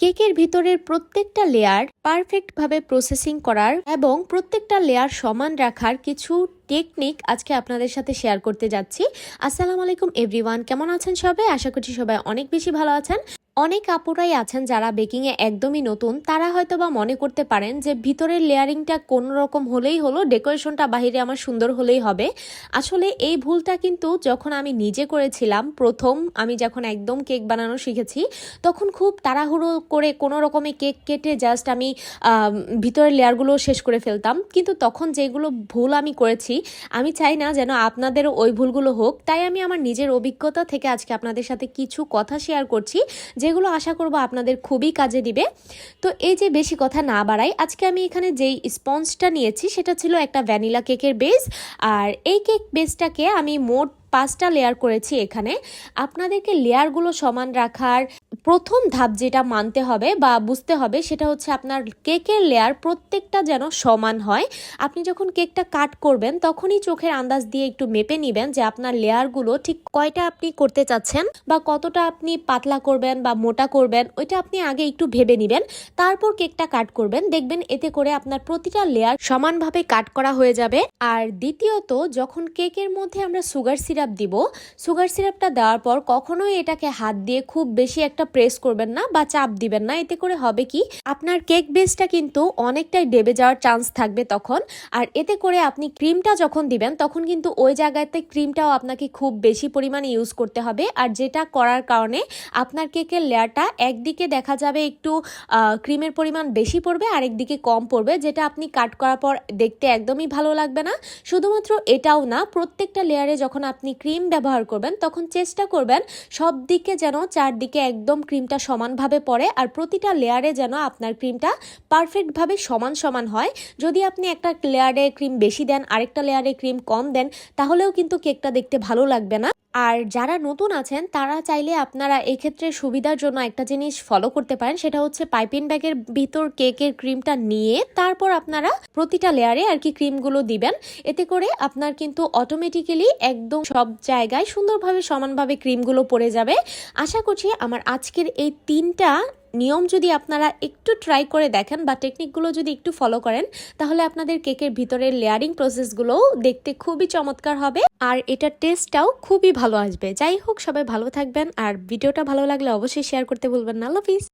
কেকের ভিতরের প্রত্যেকটা লেয়ার পারফেক্ট ভাবে প্রসেসিং করার এবং প্রত্যেকটা লেয়ার সমান রাখার কিছু টেকনিক আজকে আপনাদের সাথে শেয়ার করতে যাচ্ছি। আসসালামু আলাইকুম এভরিওয়ান, কেমন আছেন সবাই? আশা করছি সবাই অনেক বেশি ভালো আছেন। অনেক আপুরাই আছেন যারা বেকিংয়ে একদমই নতুন, তারা হয়তো বা মনে করতে পারেন যে ভিতরের লেয়ারিংটা কোনো রকম হলেই হলো, ডেকোরেশনটা বাহিরে আমার সুন্দর হলেই হবে। আসলে এই ভুলটা কিন্তু যখন আমি নিজে করেছিলাম, প্রথম আমি যখন একদম কেক বানানো শিখেছি, তখন খুব তাড়াহুড়ো করে কোনো রকমে কেক কেটে জাস্ট আমি ভিতরের লেয়ারগুলো শেষ করে ফেলতাম। কিন্তু তখন যেগুলো ভুল আমি করেছি, আমি চাই না যেন আপনাদেরও ওই ভুলগুলো হোক। তাই আমি আমার নিজের অভিজ্ঞতা থেকে আজকে আপনাদের সাথে কিছু কথা শেয়ার করছি, যেগুলো আশা করব আপনাদের খুবই কাজে দিবে। তো এই যে বেশি কথা না বাড়াই, আজকে আমি এখানে যেই স্পঞ্জটা নিয়েছি সেটা ছিল একটা ভ্যানিলা কেকের বেস। আর এই কেক বেসটাকে আমি মোট 5টা লেয়ার করেছি। এখানে আপনাদেরকে লেয়ারগুলো সমান রাখার প্রথম ধাপ যেটা মানতে হবে বা বুঝতে হবে সেটা হচ্ছে আপনার কেকের লেয়ার প্রত্যেকটা যেন সমান হয়। আপনি যখন কেকটা কাট করবেন তখনই চোখের আন্দাজ দিয়ে একটু মেপে নেবেন যে আপনার লেয়ারগুলো ঠিক কয়টা আপনি করতে চাচ্ছেন বা কতটা আপনি পাতলা করবেন বা মোটা করবেন, ওইটা আপনি আগে একটু ভেবে নেবেন। তারপর কেকটা কাট করবেন, দেখবেন এতে করে আপনার প্রতিটা লেয়ার সমানভাবে কাট করা হয়ে যাবে। আর দ্বিতীয়ত, যখন কেকের মধ্যে আমরা সুগার সিরাপ দিব, সুগার সিরাপটা দেওয়ার পর কখনোই এটাকে হাত দিয়ে খুব বেশি একটা প্রেস করবেন না বা চাপ দিবেন না। এতে করে হবে কি, আপনার কেক বেসটা কিন্তু অনেকটাই ডেবে যাওয়ার চান্স থাকবে তখন। আর এতে করে আপনি ক্রিমটা যখন দিবেন তখন কিন্তু ওই জায়গাতে ক্রিমটাও আপনাকে খুব বেশি পরিমাণে ইউজ করতে হবে। আর যেটা করার কারণে আপনার কেকের লেয়ারটা একদিকে দেখা যাবে একটু ক্রিমের পরিমাণ বেশি পড়বে, আরেকদিকে কম পড়বে, যেটা আপনি কাট করার পর দেখতে একদমই ভালো লাগবে না। শুধুমাত্র এটাও না, প্রত্যেকটা লেয়ারে যখন আপনি ক্রিম ব্যবহার করবেন তখন চেষ্টা করবেন সব দিকে যেন চারদিকে একদম ক্রিমটা সমানভাবে পড়ে, আর প্রতিটা লেয়ারে যেন আপনার ক্রিমটা পারফেক্টভাবে সমান সমান হয়। যদি আপনি একটা লেয়ারে ক্রিম বেশি দেন, আরেকটা লেয়ারে ক্রিম কম দেন, তাহলেও কিন্তু কেকটা দেখতে ভালো লাগবে না। আর যারা নতুন আছেন তারা চাইলে আপনারা এক্ষেত্রে সুবিধার জন্য একটা জিনিস ফলো করতে পারেন, সেটা হচ্ছে পাইপিং ব্যাগের ভিতর কেকের ক্রিমটা নিয়ে তারপর আপনারা প্রতিটা লেয়ারে আর কি ক্রিমগুলো দিবেন। এতে করে আপনার কিন্তু অটোমেটিক্যালি একদম সব জায়গায় সুন্দরভাবে সমানভাবে ক্রিমগুলো পড়ে যাবে। আশা করছি আমার আজকের এই 3টা নিয়ম যদি আপনারা একটু ট্রাই করে দেখেন বা টেকনিকগুলো যদি একটু ফলো করেন, তাহলে আপনাদের কেকের ভিতরের লেয়ারিং প্রসেসগুলোও দেখতে খুবই চমৎকার হবে আর এটার টেস্টটাও খুবই ভালো আসবে। যাই হোক, সবাই ভালো থাকবেন, আর ভিডিওটা ভালো লাগলে অবশ্যই শেয়ার করতে ভুলবেন না। আল্লাহ হাফিজ।